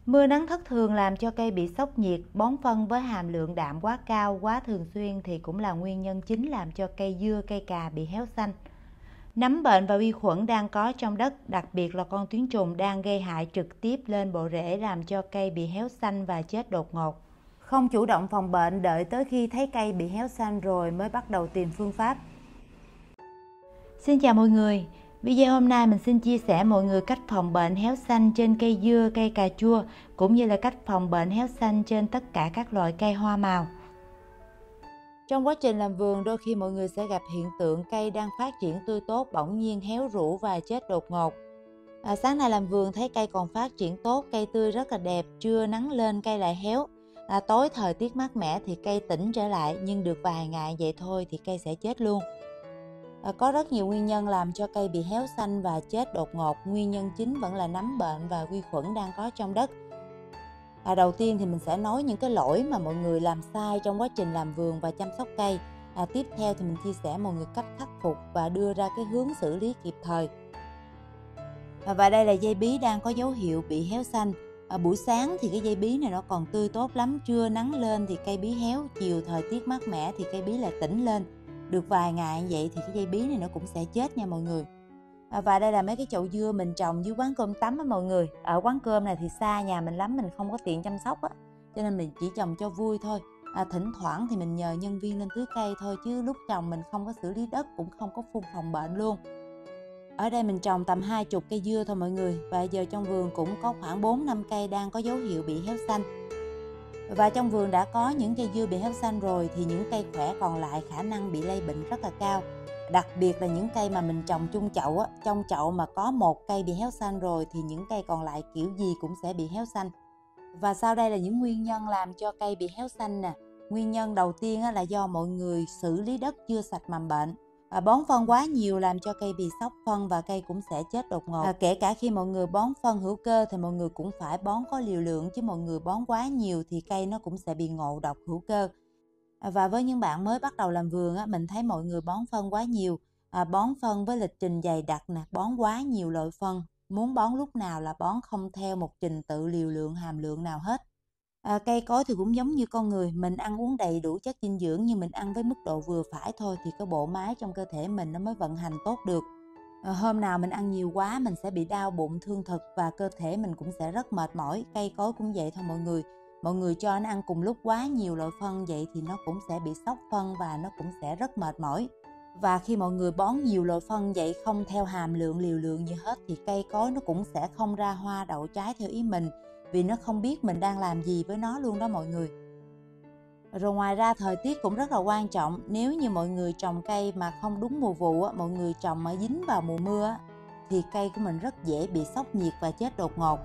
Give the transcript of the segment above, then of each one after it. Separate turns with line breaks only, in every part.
Mưa nắng thất thường làm cho cây bị sốc nhiệt, bón phân với hàm lượng đạm quá cao, quá thường xuyên thì cũng là nguyên nhân chính làm cho cây dưa, cây cà bị héo xanh. Nấm bệnh và vi khuẩn đang có trong đất, đặc biệt là con tuyến trùng đang gây hại trực tiếp lên bộ rễ làm cho cây bị héo xanh và chết đột ngột. Không chủ động phòng bệnh, đợi tới khi thấy cây bị héo xanh rồi mới bắt đầu tìm phương pháp. Xin chào mọi người, video hôm nay mình xin chia sẻ mọi người cách phòng bệnh héo xanh trên cây dưa, cây cà chua cũng như là cách phòng bệnh héo xanh trên tất cả các loại cây hoa màu. Trong quá trình làm vườn, đôi khi mọi người sẽ gặp hiện tượng cây đang phát triển tươi tốt bỗng nhiên héo rũ và chết đột ngột. Sáng nay làm vườn thấy cây còn phát triển tốt, cây tươi rất là đẹp, trưa nắng lên cây lại héo. Tối thời tiết mát mẻ thì cây tỉnh trở lại, nhưng được vài ngày vậy thôi thì cây sẽ chết luôn. Có rất nhiều nguyên nhân làm cho cây bị héo xanh và chết đột ngột. Nguyên nhân chính vẫn là nấm bệnh và vi khuẩn đang có trong đất. Đầu tiên thì mình sẽ nói những cái lỗi mà mọi người làm sai trong quá trình làm vườn và chăm sóc cây. Tiếp theo thì mình chia sẻ mọi người cách khắc phục và đưa ra cái hướng xử lý kịp thời. Và đây là dây bí đang có dấu hiệu bị héo xanh. Buổi sáng thì cái dây bí này nó còn tươi tốt lắm, trưa nắng lên thì cây bí héo, chiều thời tiết mát mẻ thì cây bí lại tỉnh lên. Được vài ngày như vậy thì cái dây bí này nó cũng sẽ chết nha mọi người. Và đây là mấy cái chậu dưa mình trồng dưới quán cơm tắm á mọi người. Ở quán cơm này thì xa nhà mình lắm, mình không có tiện chăm sóc á, cho nên mình chỉ trồng cho vui thôi. Thỉnh thoảng thì mình nhờ nhân viên lên tưới cây thôi, chứ lúc trồng mình không có xử lý đất, cũng không có phun phòng bệnh luôn. Ở đây mình trồng tầm 20 cây dưa thôi mọi người. Và giờ trong vườn cũng có khoảng 4-5 cây đang có dấu hiệu bị héo xanh. Và trong vườn đã có những cây dưa bị héo xanh rồi thì những cây khỏe còn lại khả năng bị lây bệnh rất là cao. Đặc biệt là những cây mà mình trồng chung chậu á, trong chậu mà có một cây bị héo xanh rồi thì những cây còn lại kiểu gì cũng sẽ bị héo xanh. Và sau đây là những nguyên nhân làm cho cây bị héo xanh nè. Nguyên nhân đầu tiên là do mọi người xử lý đất chưa sạch mầm bệnh. Bón phân quá nhiều làm cho cây bị sốc phân và cây cũng sẽ chết đột ngột. Kể cả khi mọi người bón phân hữu cơ thì mọi người cũng phải bón có liều lượng, chứ mọi người bón quá nhiều thì cây nó cũng sẽ bị ngộ độc hữu cơ. Và với những bạn mới bắt đầu làm vườn á, mình thấy mọi người bón phân quá nhiều, bón phân với lịch trình dày đặc nè, bón quá nhiều loại phân, muốn bón lúc nào là bón, không theo một trình tự liều lượng hàm lượng nào hết. Cây cối thì cũng giống như con người, mình ăn uống đầy đủ chất dinh dưỡng nhưng mình ăn với mức độ vừa phải thôi thì cái bộ máy trong cơ thể mình nó mới vận hành tốt được. Hôm nào mình ăn nhiều quá mình sẽ bị đau bụng, thương thực và cơ thể mình cũng sẽ rất mệt mỏi. Cây cối cũng vậy thôi mọi người. Mọi người cho nó ăn cùng lúc quá nhiều loại phân vậy thì nó cũng sẽ bị sốc phân và nó cũng sẽ rất mệt mỏi. Và khi mọi người bón nhiều loại phân vậy không theo hàm lượng liều lượng gì hết thì cây cối nó cũng sẽ không ra hoa đậu trái theo ý mình, vì nó không biết mình đang làm gì với nó luôn đó mọi người. Rồi ngoài ra thời tiết cũng rất là quan trọng. Nếu như mọi người trồng cây mà không đúng mùa vụ á, mọi người trồng mà dính vào mùa mưa á, thì cây của mình rất dễ bị sốc nhiệt và chết đột ngột.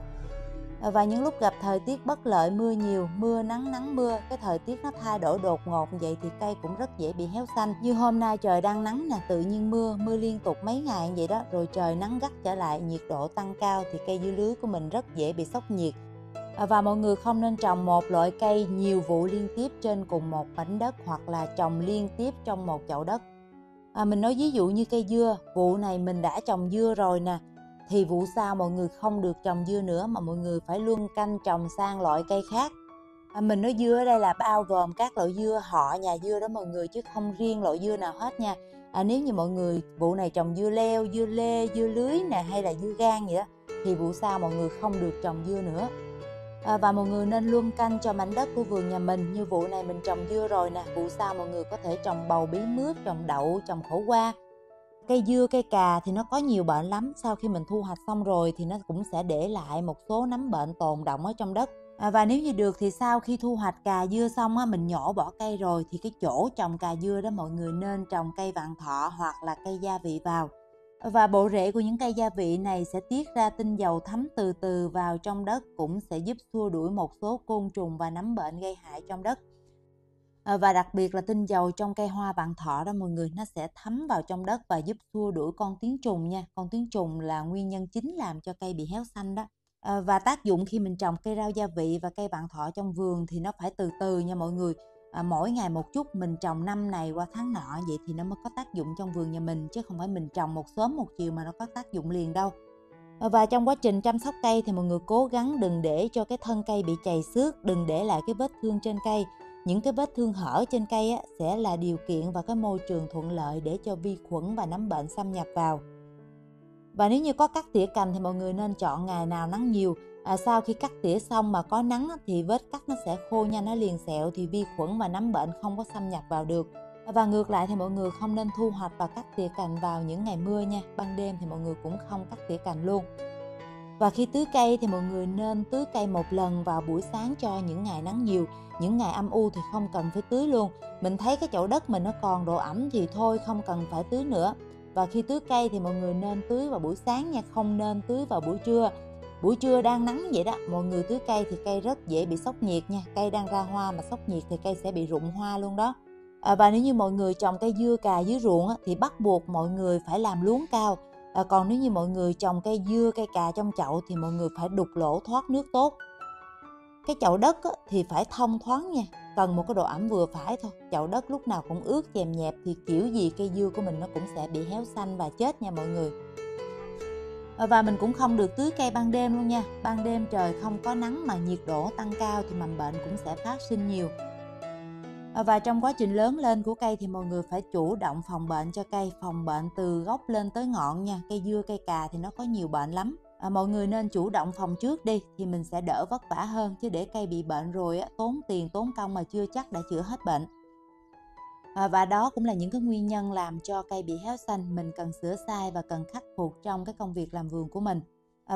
Và những lúc gặp thời tiết bất lợi, mưa nhiều, mưa nắng nắng mưa, cái thời tiết nó thay đổi đột ngột vậy thì cây cũng rất dễ bị héo xanh. Như hôm nay trời đang nắng nè, tự nhiên mưa liên tục mấy ngày vậy đó, rồi trời nắng gắt trở lại, nhiệt độ tăng cao thì cây dưa lưới của mình rất dễ bị sốc nhiệt. Và mọi người không nên trồng một loại cây nhiều vụ liên tiếp trên cùng một mảnh đất, hoặc là trồng liên tiếp trong một chậu đất. Mình nói ví dụ như cây dưa, vụ này mình đã trồng dưa rồi nè, thì vụ sau mọi người không được trồng dưa nữa mà mọi người phải luân canh trồng sang loại cây khác. Mình nói dưa ở đây là bao gồm các loại dưa họ nhà dưa đó mọi người, chứ không riêng loại dưa nào hết nha. Nếu như mọi người vụ này trồng dưa leo, dưa lê, dưa lưới nè, hay là dưa gang gì đó thì vụ sau mọi người không được trồng dưa nữa. Và mọi người nên luân canh cho mảnh đất của vườn nhà mình. Như vụ này mình trồng dưa rồi nè, vụ sau mọi người có thể trồng bầu bí mướp, trồng đậu, trồng khổ qua. Cây dưa, cây cà thì nó có nhiều bệnh lắm. Sau khi mình thu hoạch xong rồi thì nó cũng sẽ để lại một số nấm bệnh tồn đọng ở trong đất. Và nếu như được thì sau khi thu hoạch cà dưa xong á, mình nhổ bỏ cây rồi thì cái chỗ trồng cà dưa đó mọi người nên trồng cây vạn thọ hoặc là cây gia vị vào. Và bộ rễ của những cây gia vị này sẽ tiết ra tinh dầu thấm từ từ vào trong đất, cũng sẽ giúp xua đuổi một số côn trùng và nấm bệnh gây hại trong đất. Và đặc biệt là tinh dầu trong cây hoa vạn thọ đó mọi người, nó sẽ thấm vào trong đất và giúp xua đuổi con tuyến trùng nha. Con tuyến trùng là nguyên nhân chính làm cho cây bị héo xanh đó. Và tác dụng khi mình trồng cây rau gia vị và cây vạn thọ trong vườn thì nó phải từ từ nha mọi người. Mỗi ngày một chút, mình trồng năm này qua tháng nọ vậy thì nó mới có tác dụng trong vườn nhà mình, chứ không phải mình trồng một sớm một chiều mà nó có tác dụng liền đâu. Và trong quá trình chăm sóc cây thì mọi người cố gắng đừng để cho cái thân cây bị chày xước, đừng để lại cái vết thương trên cây. Những cái vết thương hở trên cây á, sẽ là điều kiện và cái môi trường thuận lợi để cho vi khuẩn và nấm bệnh xâm nhập vào. Và nếu như có cắt tỉa cành thì mọi người nên chọn ngày nào nắng nhiều. Sau khi cắt tỉa xong mà có nắng thì vết cắt nó sẽ khô nhanh, nó liền sẹo thì vi khuẩn và nấm bệnh không có xâm nhập vào được. Và ngược lại thì mọi người không nên thu hoạch và cắt tỉa cành vào những ngày mưa nha. Ban đêm thì mọi người cũng không cắt tỉa cành luôn. Và khi tưới cây thì mọi người nên tưới cây một lần vào buổi sáng cho những ngày nắng nhiều. Những ngày âm u thì không cần phải tưới luôn. Mình thấy cái chậu đất mình nó còn độ ẩm thì thôi, không cần phải tưới nữa. Và khi tưới cây thì mọi người nên tưới vào buổi sáng nha, không nên tưới vào buổi trưa. Buổi trưa đang nắng vậy đó, mọi người tưới cây thì cây rất dễ bị sốc nhiệt nha. Cây đang ra hoa mà sốc nhiệt thì cây sẽ bị rụng hoa luôn đó. Và nếu như mọi người trồng cây dưa cà dưới ruộng thì bắt buộc mọi người phải làm luống cao. Còn nếu như mọi người trồng cây dưa, cây cà trong chậu thì mọi người phải đục lỗ thoát nước tốt. Cái chậu đất thì phải thông thoáng nha, cần một cái độ ẩm vừa phải thôi. Chậu đất lúc nào cũng ướt chèm nhẹp thì kiểu gì cây dưa của mình nó cũng sẽ bị héo xanh và chết nha mọi người. Và mình cũng không được tưới cây ban đêm luôn nha. Ban đêm trời không có nắng mà nhiệt độ tăng cao thì mầm bệnh cũng sẽ phát sinh nhiều. Và trong quá trình lớn lên của cây thì mọi người phải chủ động phòng bệnh cho cây, phòng bệnh từ gốc lên tới ngọn nha. Cây dưa, cây cà thì nó có nhiều bệnh lắm. Mọi người nên chủ động phòng trước đi thì mình sẽ đỡ vất vả hơn, chứ để cây bị bệnh rồi tốn tiền tốn công mà chưa chắc đã chữa hết bệnh. Và đó cũng là những cái nguyên nhân làm cho cây bị héo xanh, mình cần sửa sai và cần khắc phục trong cái công việc làm vườn của mình.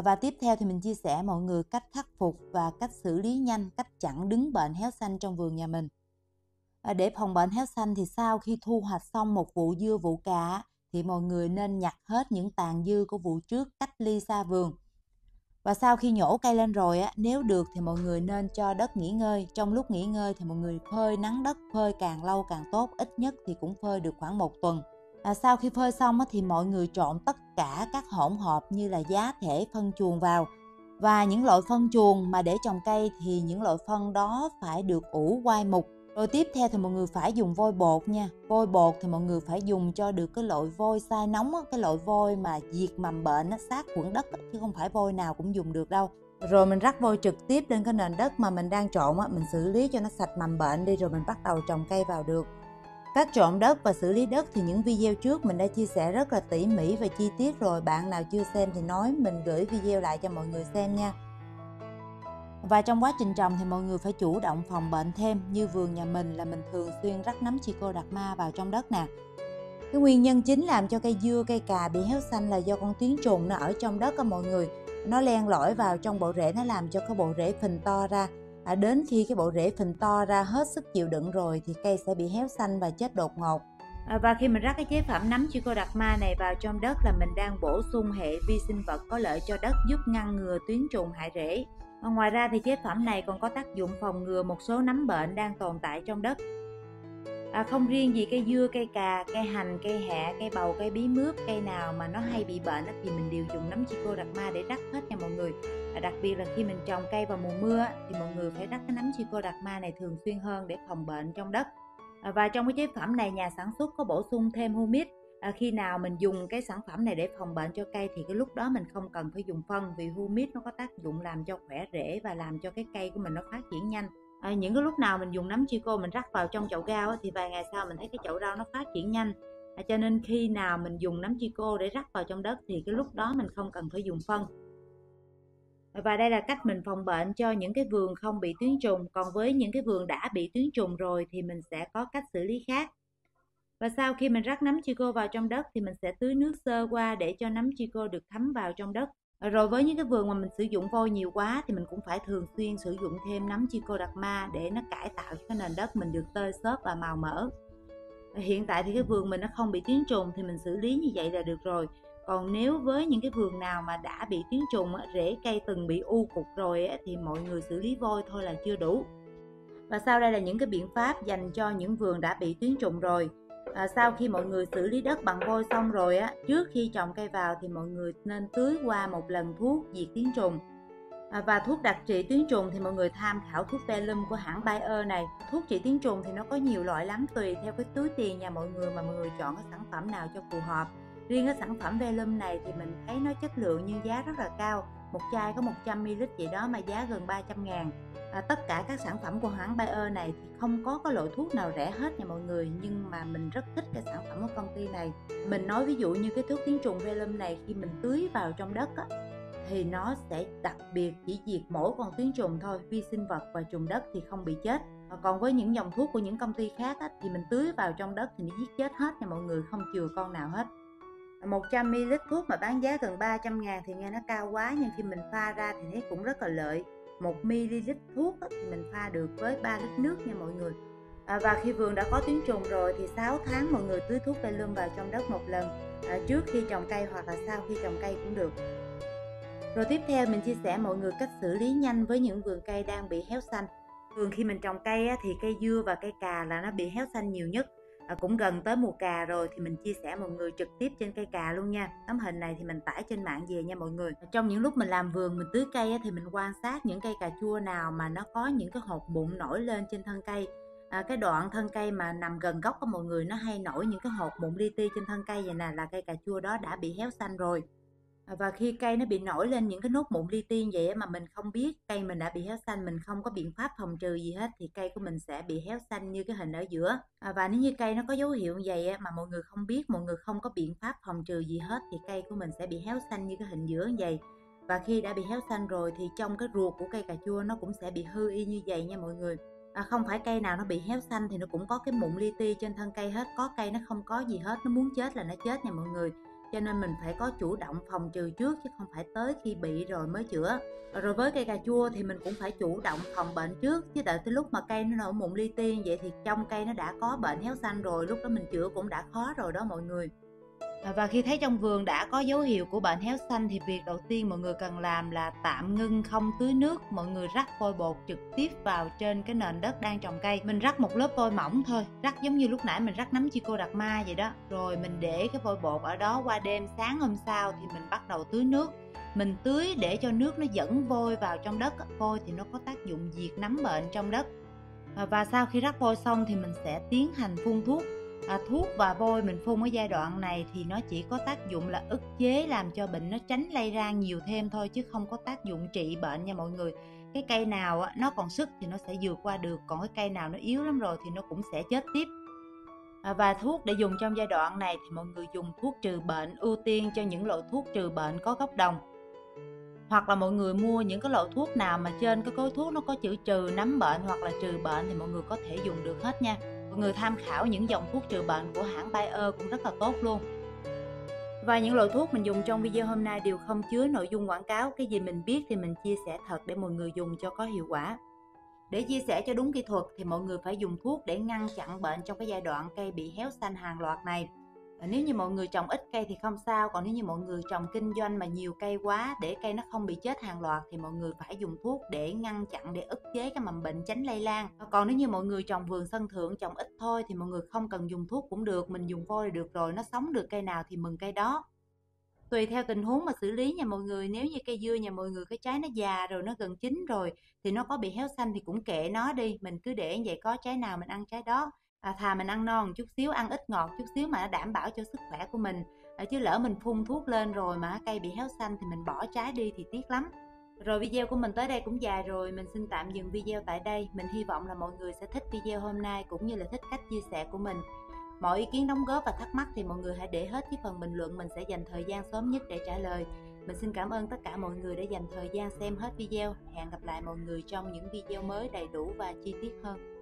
Và tiếp theo thì mình chia sẻ mọi người cách khắc phục và cách xử lý nhanh, cách chặn đứng bệnh héo xanh trong vườn nhà mình. Để phòng bệnh héo xanh thì sau khi thu hoạch xong một vụ dưa, vụ cà thì mọi người nên nhặt hết những tàn dư của vụ trước, cách ly xa vườn. Và sau khi nhổ cây lên rồi nếu được thì mọi người nên cho đất nghỉ ngơi. Trong lúc nghỉ ngơi thì mọi người phơi nắng đất, phơi càng lâu càng tốt, ít nhất thì cũng phơi được khoảng 1 tuần. Sau khi phơi xong thì mọi người trộn tất cả các hỗn hợp như là giá thể, phân chuồng vào. Và những loại phân chuồng mà để trồng cây thì những loại phân đó phải được ủ quai mục. Rồi tiếp theo thì mọi người phải dùng vôi bột nha. Vôi bột thì mọi người phải dùng cho được cái loại vôi xay nóng, cái loại vôi mà diệt mầm bệnh, sát khuẩn đất, chứ không phải vôi nào cũng dùng được đâu. Rồi mình rắc vôi trực tiếp lên cái nền đất mà mình đang trộn, mình xử lý cho nó sạch mầm bệnh đi rồi mình bắt đầu trồng cây vào được. Cách trộn đất và xử lý đất thì những video trước mình đã chia sẻ rất là tỉ mỉ và chi tiết rồi. Bạn nào chưa xem thì nói mình gửi video lại cho mọi người xem nha. Và trong quá trình trồng thì mọi người phải chủ động phòng bệnh thêm. Như vườn nhà mình là mình thường xuyên rắc nấm Trichoderma vào trong đất nè. Cái nguyên nhân chính làm cho cây dưa, cây cà bị héo xanh là do con tuyến trùng nó ở trong đất mọi người. Nó len lỏi vào trong bộ rễ, nó làm cho cái bộ rễ phình to ra. Đến khi cái bộ rễ phình to ra hết sức chịu đựng rồi thì cây sẽ bị héo xanh và chết đột ngột. Và khi mình rắc cái chế phẩm nấm Trichoderma này vào trong đất là mình đang bổ sung hệ vi sinh vật có lợi cho đất, giúp ngăn ngừa tuyến trùng hại rễ. Ngoài ra thì chế phẩm này còn có tác dụng phòng ngừa một số nấm bệnh đang tồn tại trong đất. Không riêng gì cây dưa, cây cà, cây hành, cây hẹ, cây bầu, cây bí mướp, cây nào mà nó hay bị bệnh thì mình đều dùng nấm Trichoderma để rắc hết nha mọi người. Đặc biệt là khi mình trồng cây vào mùa mưa thì mọi người phải rắc cái nấm Trichoderma này thường xuyên hơn để phòng bệnh trong đất. Và trong cái chế phẩm này nhà sản xuất có bổ sung thêm humic. Khi nào mình dùng cái sản phẩm này để phòng bệnh cho cây thì cái lúc đó mình không cần phải dùng phân, vì humic nó có tác dụng làm cho khỏe rễ và làm cho cái cây của mình nó phát triển nhanh. Những cái lúc nào mình dùng nấm Tricho mình rắc vào trong chậu rau thì vài ngày sau mình thấy cái chậu rau nó phát triển nhanh. Cho nên khi nào mình dùng nấm Tricho để rắc vào trong đất thì cái lúc đó mình không cần phải dùng phân. Và đây là cách mình phòng bệnh cho những cái vườn không bị tuyến trùng. Còn với những cái vườn đã bị tuyến trùng rồi thì mình sẽ có cách xử lý khác. Và sau khi mình rắc nấm Tricho vào trong đất thì mình sẽ tưới nước sơ qua để cho nấm Tricho được thấm vào trong đất. Rồi với những cái vườn mà mình sử dụng vôi nhiều quá thì mình cũng phải thường xuyên sử dụng thêm nấm Trichoderma để nó cải tạo cho cái nền đất mình được tơi xốp và màu mỡ. Hiện tại thì cái vườn mình nó không bị tuyến trùng thì mình xử lý như vậy là được rồi. Còn nếu với những cái vườn nào mà đã bị tuyến trùng, rễ cây từng bị u cục rồi thì mọi người xử lý vôi thôi là chưa đủ. Và sau đây là những cái biện pháp dành cho những vườn đã bị tuyến trùng rồi. Sau khi mọi người xử lý đất bằng vôi xong rồi trước khi trồng cây vào thì mọi người nên tưới qua một lần thuốc diệt tuyến trùng. Và thuốc đặc trị tuyến trùng thì mọi người tham khảo thuốc Velum của hãng Bayer này. Thuốc trị tuyến trùng thì nó có nhiều loại lắm, tùy theo cái túi tiền nhà mọi người mà mọi người chọn cái sản phẩm nào cho phù hợp. Riêng cái sản phẩm Velum này thì mình thấy nó chất lượng nhưng giá rất là cao, một chai có 100ml vậy đó mà giá gần 300.000. Tất cả các sản phẩm của hãng Bayer này thì không có cái loại thuốc nào rẻ hết nha mọi người, nhưng mà mình rất thích cái sản phẩm của công ty này. Mình nói ví dụ như cái thuốc tiến trùng Velum này khi mình tưới vào trong đất á, thì nó sẽ đặc biệt chỉ diệt mỗi con tuyến trùng thôi, vi sinh vật và trùng đất thì không bị chết. Còn với những dòng thuốc của những công ty khác á, thì mình tưới vào trong đất thì nó giết chết hết nha mọi người, không chừa con nào hết. 100ml thuốc mà bán giá gần 300.000 thì nghe nó cao quá, nhưng khi mình pha ra thì thấy cũng rất là lợi. 1ml thuốc thì mình pha được với 3 lít nước nha mọi người. Và khi vườn đã có tuyến trùng rồi thì 6 tháng mọi người tưới thuốc Velum vào trong đất một lần, trước khi trồng cây hoặc là sau khi trồng cây cũng được. Rồi tiếp theo mình chia sẻ mọi người cách xử lý nhanh với những vườn cây đang bị héo xanh. Thường khi mình trồng cây thì cây dưa và cây cà là nó bị héo xanh nhiều nhất. Cũng gần tới mùa cà rồi thì mình chia sẻ mọi người trực tiếp trên cây cà luôn nha. Tấm hình này thì mình tải trên mạng về nha mọi người. Trong những lúc mình làm vườn mình tưới cây thì mình quan sát những cây cà chua nào mà nó có những cái hột mụn nổi lên trên thân cây. Cái đoạn thân cây mà nằm gần gốc của mọi người nó hay nổi những cái hột mụn li ti trên thân cây vậy nè, là cây cà chua đó đã bị héo xanh rồi. Và khi cây nó bị nổi lên những cái nốt mụn li ti vậy mà mình không biết cây mình đã bị héo xanh, mình không có biện pháp phòng trừ gì hết thì cây của mình sẽ bị héo xanh như cái hình ở giữa. Và nếu như cây nó có dấu hiệu như vậy mà mọi người không biết, mọi người không có biện pháp phòng trừ gì hết thì cây của mình sẽ bị héo xanh như cái hình giữa như vậy. Và khi đã bị héo xanh rồi thì trong cái ruột của cây cà chua nó cũng sẽ bị hư y như vậy nha mọi người. Không phải cây nào nó bị héo xanh thì nó cũng có cái mụn li ti trên thân cây hết, có cây nó không có gì hết, nó muốn chết là nó chết nha mọi người. Cho nên mình phải có chủ động phòng trừ trước chứ không phải tới khi bị rồi mới chữa. Rồi với cây cà chua thì mình cũng phải chủ động phòng bệnh trước, chứ đợi tới lúc mà cây nó nổi mụn li ti vậy thì trong cây nó đã có bệnh héo xanh rồi, lúc đó mình chữa cũng đã khó rồi đó mọi người. Và khi thấy trong vườn đã có dấu hiệu của bệnh héo xanh thì việc đầu tiên mọi người cần làm là tạm ngưng không tưới nước. Mọi người rắc vôi bột trực tiếp vào trên cái nền đất đang trồng cây. Mình rắc một lớp vôi mỏng thôi, rắc giống như lúc nãy mình rắc nấm Trichoderma vậy đó. Rồi mình để cái vôi bột ở đó qua đêm, sáng hôm sau thì mình bắt đầu tưới nước. Mình tưới để cho nước nó dẫn vôi vào trong đất. Vôi thì nó có tác dụng diệt nấm bệnh trong đất. Và sau khi rắc vôi xong thì mình sẽ tiến hành phun thuốc. Thuốc và vôi mình phun ở giai đoạn này thì nó chỉ có tác dụng là ức chế, làm cho bệnh nó tránh lây lan nhiều thêm thôi, chứ không có tác dụng trị bệnh nha mọi người. Cái cây nào nó còn sức thì nó sẽ vượt qua được, còn cái cây nào nó yếu lắm rồi thì nó cũng sẽ chết tiếp. Và thuốc để dùng trong giai đoạn này thì mọi người dùng thuốc trừ bệnh, ưu tiên cho những loại thuốc trừ bệnh có gốc đồng. Hoặc là mọi người mua những cái loại thuốc nào mà trên cái gói thuốc nó có chữ trừ nấm bệnh hoặc là trừ bệnh thì mọi người có thể dùng được hết nha. Mọi người tham khảo những dòng thuốc trừ bệnh của hãng Bayer cũng rất là tốt luôn. Và những loại thuốc mình dùng trong video hôm nay đều không chứa nội dung quảng cáo, cái gì mình biết thì mình chia sẻ thật để mọi người dùng cho có hiệu quả. Để chia sẻ cho đúng kỹ thuật thì mọi người phải dùng thuốc để ngăn chặn bệnh trong cái giai đoạn cây bị héo xanh hàng loạt này. Nếu như mọi người trồng ít cây thì không sao, còn nếu như mọi người trồng kinh doanh mà nhiều cây quá để cây nó không bị chết hàng loạt thì mọi người phải dùng thuốc để ngăn chặn, để ức chế cái mầm bệnh tránh lây lan. Còn nếu như mọi người trồng vườn sân thượng trồng ít thôi thì mọi người không cần dùng thuốc cũng được, mình dùng vôi được rồi, nó sống được cây nào thì mừng cây đó. Tùy theo tình huống mà xử lý nha mọi người. Nếu như cây dưa nhà mọi người cái trái nó già rồi, nó gần chín rồi thì nó có bị héo xanh thì cũng kệ nó đi, mình cứ để vậy, có trái nào mình ăn trái đó. Thà mình ăn non chút xíu, ăn ít ngọt chút xíu mà nó đảm bảo cho sức khỏe của mình. Chứ lỡ mình phun thuốc lên rồi mà cây bị héo xanh thì mình bỏ trái đi thì tiếc lắm. Rồi video của mình tới đây cũng dài rồi, mình xin tạm dừng video tại đây. Mình hy vọng là mọi người sẽ thích video hôm nay cũng như là thích cách chia sẻ của mình. Mọi ý kiến đóng góp và thắc mắc thì mọi người hãy để hết dưới phần bình luận, mình sẽ dành thời gian sớm nhất để trả lời. Mình xin cảm ơn tất cả mọi người đã dành thời gian xem hết video. Hẹn gặp lại mọi người trong những video mới đầy đủ và chi tiết hơn.